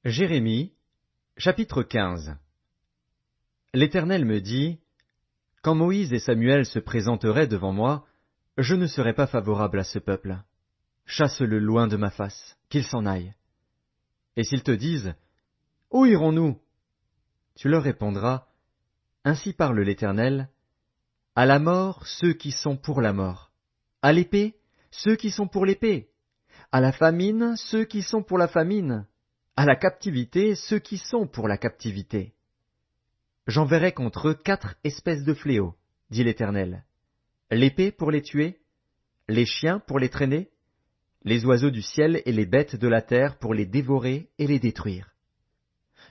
Jérémie, chapitre 15. L'Éternel me dit, quand Moïse et Samuel se présenteraient devant moi, je ne serai pas favorable à ce peuple. Chasse-le loin de ma face, qu'il s'en aille. Et s'ils te disent, où irons-nous? Tu leur répondras, ainsi parle l'Éternel, à la mort ceux qui sont pour la mort, à l'épée ceux qui sont pour l'épée, à la famine ceux qui sont pour la famine, à la captivité ceux qui sont pour la captivité. J'enverrai contre eux 4 espèces de fléaux, dit l'Éternel. L'épée pour les tuer, les chiens pour les traîner, les oiseaux du ciel et les bêtes de la terre pour les dévorer et les détruire.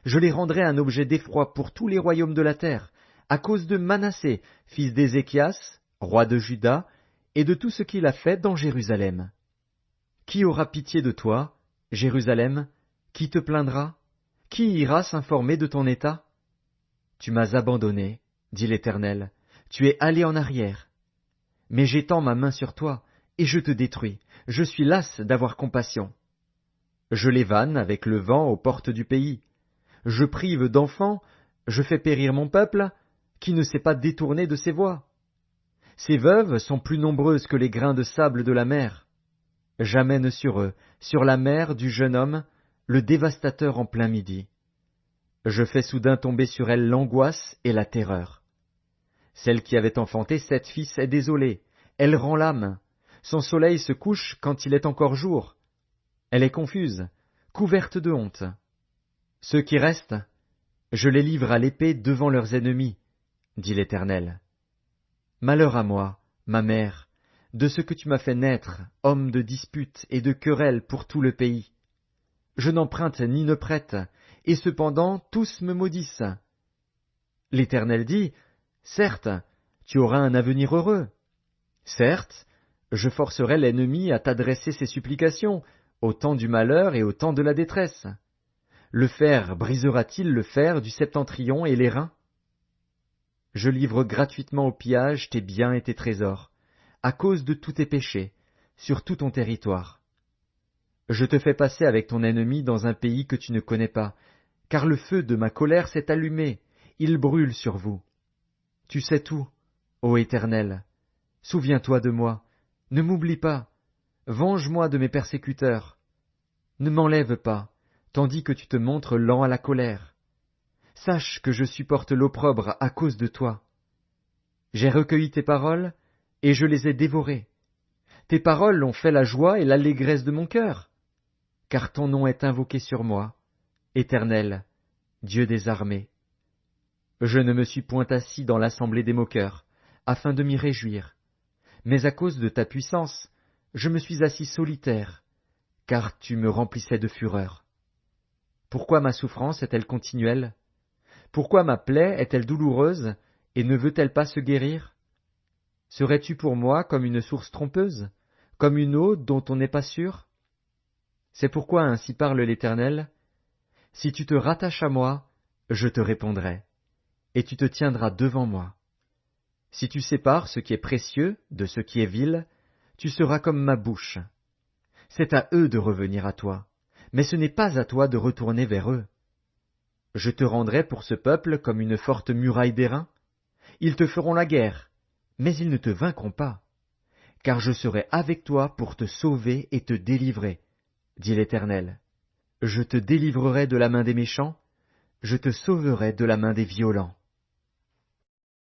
Je les rendrai un objet d'effroi pour tous les royaumes de la terre, à cause de Manassé, fils d'Ézéchias, roi de Juda, et de tout ce qu'il a fait dans Jérusalem. Qui aura pitié de toi, Jérusalem? Qui te plaindra? Qui ira s'informer de ton état? Tu m'as abandonné, dit l'Éternel, tu es allé en arrière. Mais j'étends ma main sur toi, et je te détruis, je suis las d'avoir compassion. Je les vanne avec le vent aux portes du pays. Je prive d'enfants, je fais périr mon peuple, qui ne s'est pas détourné de ses voies. Ces veuves sont plus nombreuses que les grains de sable de la mer. J'amène sur eux, sur la mer du jeune homme, le dévastateur en plein midi. Je fais soudain tomber sur elle l'angoisse et la terreur. Celle qui avait enfanté 7 fils est désolée, elle rend l'âme. Son soleil se couche quand il est encore jour. Elle est confuse, couverte de honte. Ceux qui restent, je les livre à l'épée devant leurs ennemis, dit l'Éternel. Malheur à moi, ma mère, de ce que tu m'as fait naître, homme de dispute et de querelle pour tout le pays. Je n'emprunte ni ne prête, et cependant tous me maudissent. L'Éternel dit, certes, tu auras un avenir heureux. Certes, je forcerai l'ennemi à t'adresser ses supplications, au temps du malheur et au temps de la détresse. Le fer brisera-t-il le fer du septentrion et l'airain? Je livre gratuitement au pillage tes biens et tes trésors, à cause de tous tes péchés, sur tout ton territoire. Je te fais passer avec ton ennemi dans un pays que tu ne connais pas, car le feu de ma colère s'est allumé, il brûle sur vous. Tu sais tout, ô Éternel. Souviens-toi de moi, ne m'oublie pas, venge-moi de mes persécuteurs. Ne m'enlève pas, tandis que tu te montres lent à la colère. Sache que je supporte l'opprobre à cause de toi. J'ai recueilli tes paroles, et je les ai dévorées. Tes paroles ont fait la joie et l'allégresse de mon cœur, car ton nom est invoqué sur moi, Éternel, Dieu des armées. Je ne me suis point assis dans l'assemblée des moqueurs, afin de m'y réjouir, mais à cause de ta puissance, je me suis assis solitaire, car tu me remplissais de fureur. Pourquoi ma souffrance est-elle continuelle? Pourquoi ma plaie est-elle douloureuse, et ne veut-elle pas se guérir? Serais-tu pour moi comme une source trompeuse, comme une eau dont on n'est pas sûr? C'est pourquoi ainsi parle l'Éternel, si tu te rattaches à moi, je te répondrai, et tu te tiendras devant moi. Si tu sépares ce qui est précieux de ce qui est vil, tu seras comme ma bouche. C'est à eux de revenir à toi, mais ce n'est pas à toi de retourner vers eux. Je te rendrai pour ce peuple comme une forte muraille d'airain. Ils te feront la guerre, mais ils ne te vaincront pas, car je serai avec toi pour te sauver et te délivrer, dit l'Éternel. Je te délivrerai de la main des méchants, je te sauverai de la main des violents.